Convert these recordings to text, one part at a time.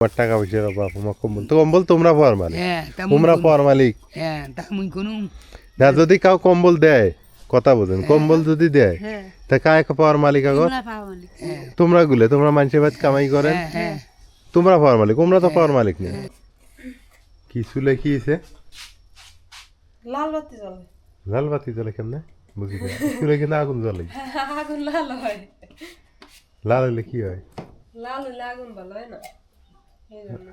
আমার টাকা পয়সার অভাব, আমার কম্বল তো কম্বল তোমরা পাওয়ার মালিক, তোমরা পাওয়ার মালিক। না যদি কাউ কম্বল দেয়, কথা বোঝেন, কম্বল যদি দেয় তা কায় পাওয়ার মালিক আগর? তোমরা গুলে, তোমরা মানুষের বাদ কামাই করেন, তোমরা পাওয়ার মালিক, তোমরা তো পাওয়ার মালিক না। কি চুলে কি হয়েছে? লাল বাতি জ্বলে। লাল বাতি জ্বলে কেমনে বুঝি না, চুলে কিন্তু আগুন জ্বলে। আগুন লাল হয়। লাল হলে কি হয়? লাল হলে আগুন ভালো হয় না, এই জন্য।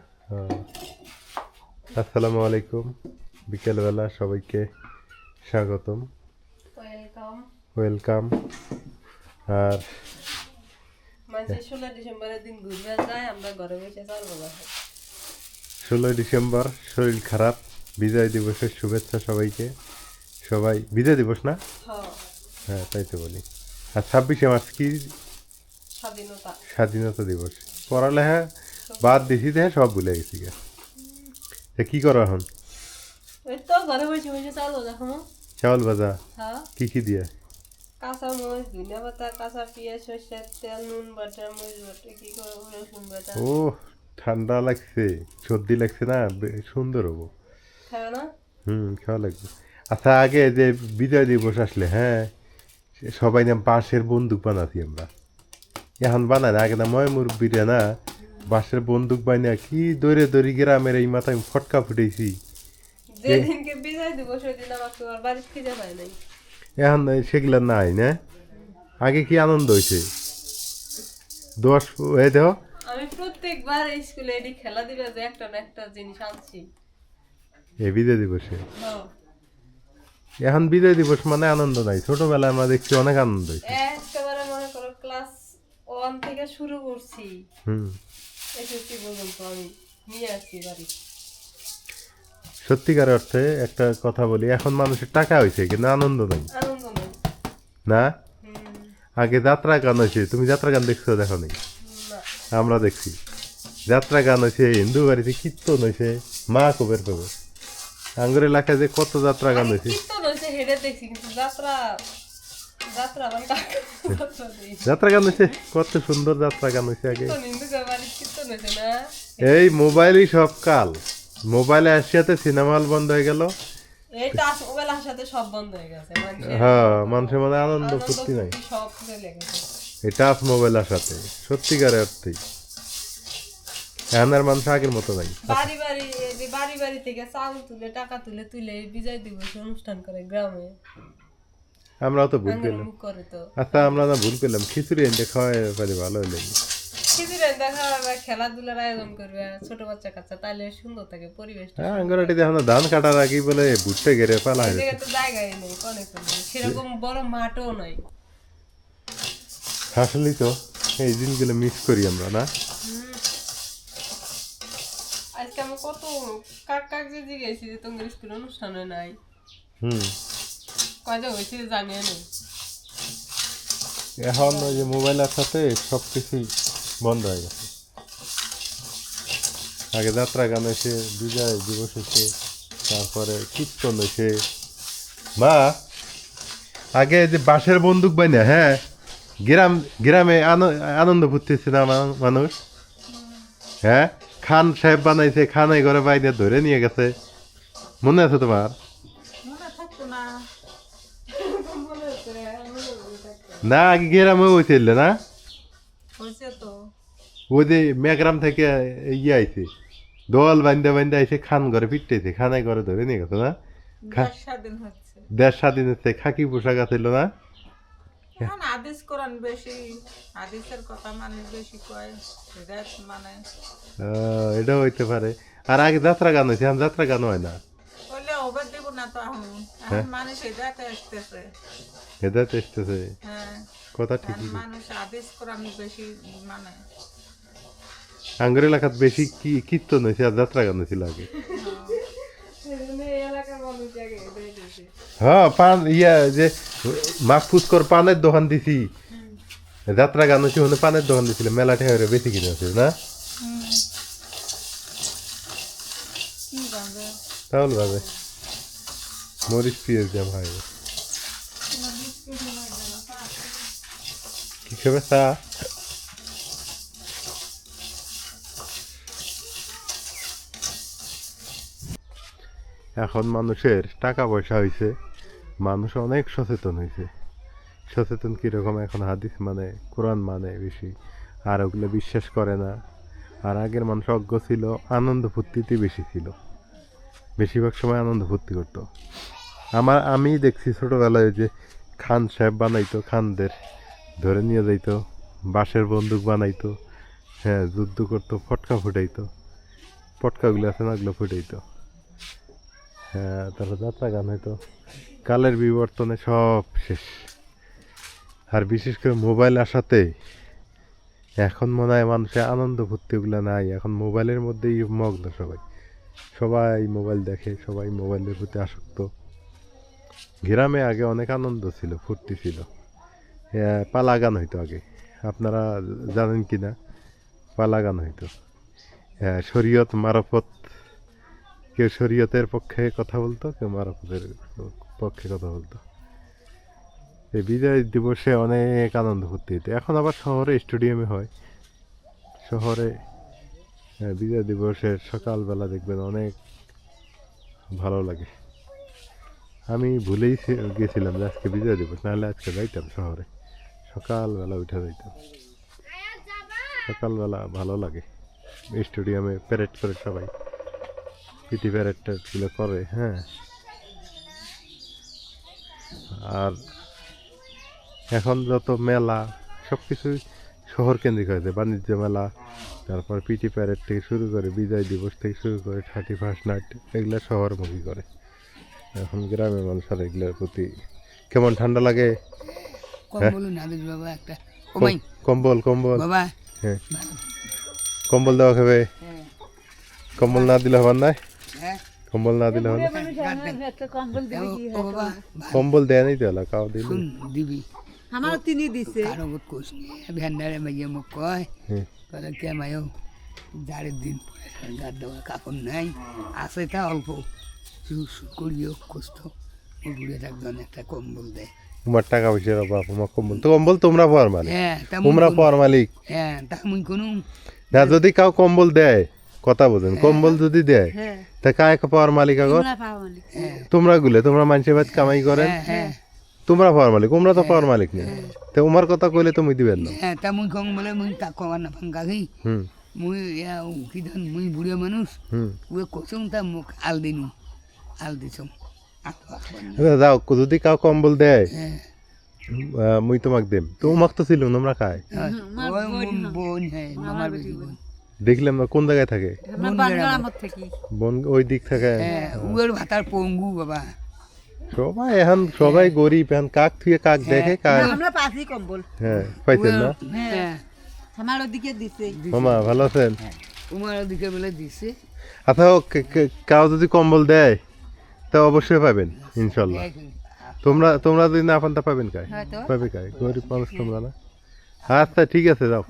আসসালামু আলাইকুম, বিকেলবেলা সবাইকে স্বাগতম, ওয়েলকাম। আর 16 ডিসেম্বরের দিন ঘুরবে যায়, আমরা ঘরে বসে চাল বাবা খাই। 16 ডিসেম্বর শরীর খারাপ, বিজয় দিবসের শুভেচ্ছা সবাইকে। সবাই বিজয় দিবস না? হ্যাঁ তাই তো বলি। আর 26শে মার্চ কি? স্বাধীনতা দিবস। পড়ালেখা বাদ দিছি, দেখে সব ভুলে গেছি। কি করো এখন? ওই তো ঘরে বসে বসে চাল ভাজা খাবো। চাউল ভাজা? কি কি দিয়ে? কাঁচা মরিচ, ধনিয়া পাতা, কাঁচা পেঁয়াজ, সরষের তেল, নুন বাটা, মরিচ বাটা, কি করে রসুন বাটা। ও ঠান্ডা লাগছে, সর্দি লাগছে না, সুন্দর হবো। খাবে না? খাওয়া লাগবে। আচ্ছা আগে যে বিজয় দিবস আসলে, হ্যাঁ সবাই না বাঁশের বন্দুক বানাতি আমরা, এখন বানায় না, আগে না ময় মুরব্বীরা না বাঁশের বন্দুক বানিয়ে কি দৌড়ে দৌড়ি গ্রামের এই মাথায় ফটকা ফুটেছি। যেদিনকে বিজয় দিবস ওই দিন আমাকে ওর বাড়ি খুঁজে পায় নাই। এখন সেগুলা নাই না, আগে কি আনন্দ হয়েছে। দেখো আমি প্রত্যেকবার স্কুলে এটি খেলা দিবে যে একটা না একটা জিনিস আনছি এই বিজয় দিবসে। এখন বিজয় দিবস মানে আনন্দ নাই, ছোটবেলায় আমরা দেখছি অনেক আনন্দ হয়েছে। একেবারে মনে করো ক্লাস 1 থেকে শুরু করছি, এসএসসি পর্যন্ত আমি নিয়ে আসছি বাড়ি। সত্যিকার অর্থে একটা কথা বলি, এখন মানুষের টাকা হয়েছে কিন্তু আনন্দ নাই। আনন্দ নেই না, আগে যাত্রা গান হয়েছে, তুমি যাত্রা গান দেখছো? দেখো নেই? আমরা দেখছি যাত্রা গান হয়েছে, হিন্দু বাড়িতে কীর্তন হয়েছে, মা কবের কবে আঙ্গুর এলাকায় যে কত যাত্রা গান হয়েছে। যাত্রা গান হয়েছে, কত সুন্দর যাত্রা গান হয়েছে আগে। এই মোবাইলই সব কাল, মোবাইলে আসিয়াতে সিনেমা হল বন্ধ হয়ে গেল। হ্যাঁ, মানুষের মনে আনন্দ ফুর্তি নাই, এই টাচ মোবাইল আসাতে সত্যিকারের অর্থেই এখন আর মানুষ আগের মতো নাই। বাড়ি থেকে চাল তুলে টাকা তুলে তুলে বিজয় দিবস অনুষ্ঠান করে গ্রামে। আমরাও তো ভুল পেলাম। আচ্ছা আমরা না ভুল পেলাম, খিচুড়ি এনে খাওয়াই পারি, ভালো হইলে খিচুড়ি এনে খাওয়াবে, খেলাধুলার আয়োজন করবে ছোট বাচ্চা কাচ্চা, তাইলে সুন্দর থাকে পরিবেশটা। হ্যাঁ আঙ্গরাটি দেখো না, ধান কাটার আগে বলে ভুট্টে ঘেরে পালা হয়, জায়গায় নেই, সেরকম বড় মাঠও নাই। আসলেই তো এই দিনগুলো মিস করি আমরা না। আজকে আমি কত কাক যে জিজ্ঞেসি যে তোমার স্কুল অনুষ্ঠানে নাই, কয়টা হয়েছে জানিয়ে নেই। এখন ওই যে মোবাইলের সাথে সব কিছুই বন্ধ হয়ে গেছে। আগে যাত্রা গান হয়েছে, বিজয় দিবস হয়েছে, তারপরে কীর্তন হয়েছে। মা আগে যে বাঁশের বন্দুক বানিয়ে, হ্যাঁ গ্রামে আনন্দ ফুটতেছে না মানুষ। হ্যাঁ খান সাহেব বানাইছে, খান এই ঘরে বাইরে ধরে নিয়ে গেছে, মনে আছে তোমার? না আগে গ্রামে হয়েছিল না, ওই যে মেঘরাম থেকে ইয়ে আইছে, দল বান্ধে বান্ধে আইসে খান ঘরে ফিরতেছে, খানায় ঘরে ধরে নিয়ে গেছে না। দেশ স্বাধীন হচ্ছে, খাকি পোশাক আছিল না। আদেশ করেন বেশি, আদেশের কথা মানে বেশি কয়, এটাও হইতে পারে। আর আগে যাত্রা গান হয়েছে, এখন যাত্রা গান হয় না। বললে ওভার দিব না তো, এখন মানুষ হেদায়েতে আসতেছে, হেদায়েতে আসতেছে, কথা ঠিকই। মানুষ আদেশ করান বেশি মানে। আঙ্গুর এলাকাত বেশি কি কীর্তন হয়েছে আর যাত্রা গান হয়েছিল আগে। হ্যাঁ পান ইয়া যে মাহফুজ কর পানের দোকান দিছি, যাত্রা গান হয়েছে, ওখানে পানের দোকান দিছিল, মেলা ঠেয়ে বেশি কিনে আছে না। তাহলে ভাবে মরিচ পিঁয়াজ জাম হয় কি খাবে চা? এখন মানুষের টাকা পয়সা হয়েছে, মানুষ অনেক সচেতন হয়েছে। সচেতন কীরকম, এখন হাদিস মানে, কোরআন মানে বেশি, আর ওগুলো বিশ্বাস করে না। আর আগের মানুষ অজ্ঞ ছিল, আনন্দ ফুর্তিতে বেশি ছিল, বেশিরভাগ সময় আনন্দ ফুর্তি করতো। আমি দেখছি ছোটোবেলায় যে খান সাহেব বানাইতো, খানদের ধরে নিয়ে যাইতো, বাঁশের বন্দুক বানাইতো, হ্যাঁ যুদ্ধ করতো, ফটকা ফুটাইতো, পটকাগুলো আছে না ওগুলো ফুটাইতো, হ্যাঁ তারপর যাত্রা গান হইতো। কালের বিবর্তনে সব শেষ। আর বিশেষ করে মোবাইল আসাতে এখন মনে হয় মানুষের আনন্দ ফুর্তিগুলো নাই, এখন মোবাইলের মধ্যেই মগ্ন সবাই। সবাই মোবাইল দেখে, সবাই মোবাইলের প্রতি আসক্ত। গ্রামে আগে অনেক আনন্দ ছিল, ফুর্তি ছিল, পালা গান হইতো আগে, আপনারা জানেন কি না? পালা গান হইতো, শরীয়ত মারফত, কেউ শরীয়তের পক্ষে কথা বলতো, কেউ মারফতের পক্ষে কথা বলতো। এই বিজয় দিবসে অনেক আনন্দ ফুর্তি হইতো। এখন আবার শহরে স্টেডিয়ামে হয়, শহরে বিজয় দিবসের সকালবেলা দেখবেন অনেক ভালো লাগে। আমি ভুলেই গেছিলাম যে আজকে বিজয় দিবস, নাহলে আজকে যাইতাম শহরে, সকালবেলা উঠে যাইতাম। সকালবেলা ভালো লাগে, স্টেডিয়ামে প্যারেড করে সবাই, পিটি প্যারেড ট্যারেডগুলো করে, হ্যাঁ। আর এখন যত মেলা সব কিছুই শহর কেন্দ্রিক হয়েছে, বাণিজ্য মেলা, তারপর পিটি প্যারেড থেকে শুরু করে, বিজয় দিবস থেকে শুরু করে 31st নাইট, এগুলো শহরমুখী করে। এখন গ্রামের মানুষের এগুলোর প্রতি কেমন ঠান্ডা লাগে। কম্বল কম্বল, হ্যাঁ কম্বল দেওয়া খাবে, কম্বল না দিলে হবার নাই, কম্বল না দিলে হবে না, কম্বল দেয় নাই তো কাউ দিবি আমার তিনি দিছে আর বহুত কোশ ভ্যান্ডারে মাইয়া মুখ কয় বলে কে মায়ো যারে দিন পরে গাদ দেওয়া কাপড় নাই আছে তা অল্প করিও কষ্ট বুড়ে থাকবেন একটা কম্বল দেয়। তোমার টাকা পয়সার অভাব, তোমার কম্বল তো, কম্বল তোমরা পাওয়ার মালিক, তোমরা পাওয়ার মালিক। হ্যাঁ তা মুই কোন না, যদি কাউ কম্বল দেয়, কথা বোঝেন, কম্বল যদি দেয় তা কায় পাওয়ার মালিক? আগর তোমরা গুলে, তোমরা মানুষের বাদ কামাই করেন, তোমরা পাওয়ার মালিক, তোমরা তো পাওয়ার মালিক নেই। তো তোমার কথা কইলে তুমি দিবেন না। হ্যাঁ তা মুই কম বলে মুই তা কবার না ফাঙ্কা গই মুই কি ধান মুই বুড়ে মানুষ ওই কোসুম তা মুখ আল দিনু আল দিছম যাও, যদি কাউ কম্বল দেয় মুই তোমাকে দেম, তোমাক তো ছিল তোমরা খায়। দেখলাম না কোন জায়গায় থাকে, বন ওই দিক থাকে, ভাতার পঙ্গু বাবা সবাই এখন সবাই গরিব, এখন কাক থুয়ে কাক দেখে কাক। আমরা পাঁচই কম্বল, হ্যাঁ পাইছেন না? আমার ওদিকে দিছে। মামা ভালো আছেন? তোমার ওদিকে বলে দিছে। আচ্ছা কাউ যদি কম্বল দেয় তা অবশ্যই পাবেন ইনশাল্লাহ। তোমরা যদি না পান তা পাবেন কায়, পাবে কায়, গরিব মানুষ তোমরা না। আচ্ছা ঠিক আছে, যাও।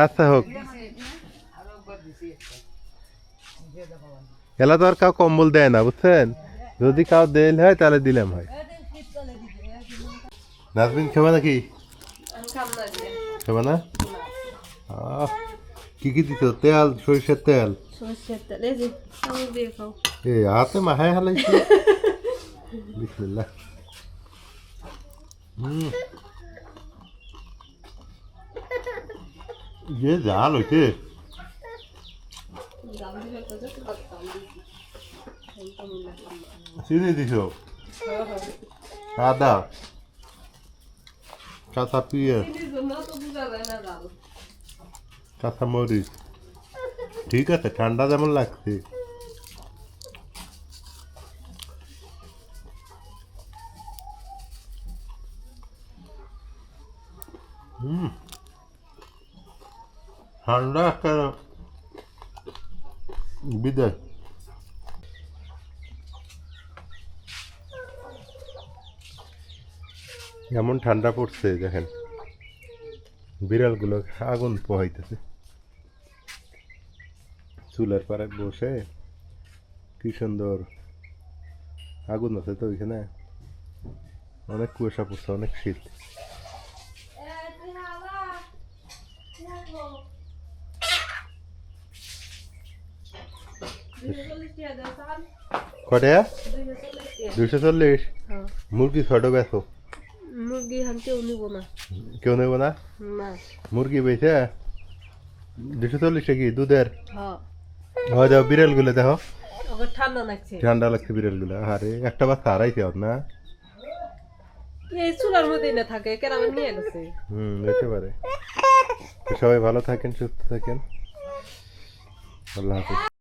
আচ্ছা হোক, এলা তো আর কাউ কম্বল দেয় না, বুঝছেন? যদি কাউ দেল হয় তাহলে দিলাম হয়। নাজমিন খাবে নাকি? খাবে না? কি কি দিত? তেল, সরিষার তেল, হাতে মাহায় হালাইছি। বিসমিল্লাহ। যে জাল হইছে, চিনি দিছ, আদা, কাঁচা পেঁয়াজ, কাঁচা মরিচ, ঠিক আছে, ঠান্ডা যেমন লাগছে। ঠান্ডা একটা বিদায়। এমন ঠান্ডা পড়ছে দেখেন, বিড়ালগুলো আগুন পোহাইতেছে চুলার পাড়ে বসে, কি সুন্দর আগুন আছে তো ওইখানে, অনেক কুয়াশা পড়ছে, অনেক শীত। কটা 240? হ্যাঁ মুরগি ছোট বেছো মুরগি হান কেউ নিব না কেউ নেব না না মুরগি বেছে 240 কি দুধের হ্যাঁ হয় যাও বিড়াল গুলো দেখো ওকে ঠান্ডা লাগছে ঠান্ডা লাগছে বিড়াল গুলো আরে একটা বাচ্চা হারাইছে ওর না এই চুলার মধ্যেই না থাকে কেরামে নিয়ে গেছে যেতে পারে তো সবাই ভালো থাকেন সুস্থ থাকেন আল্লাহ হাফেজ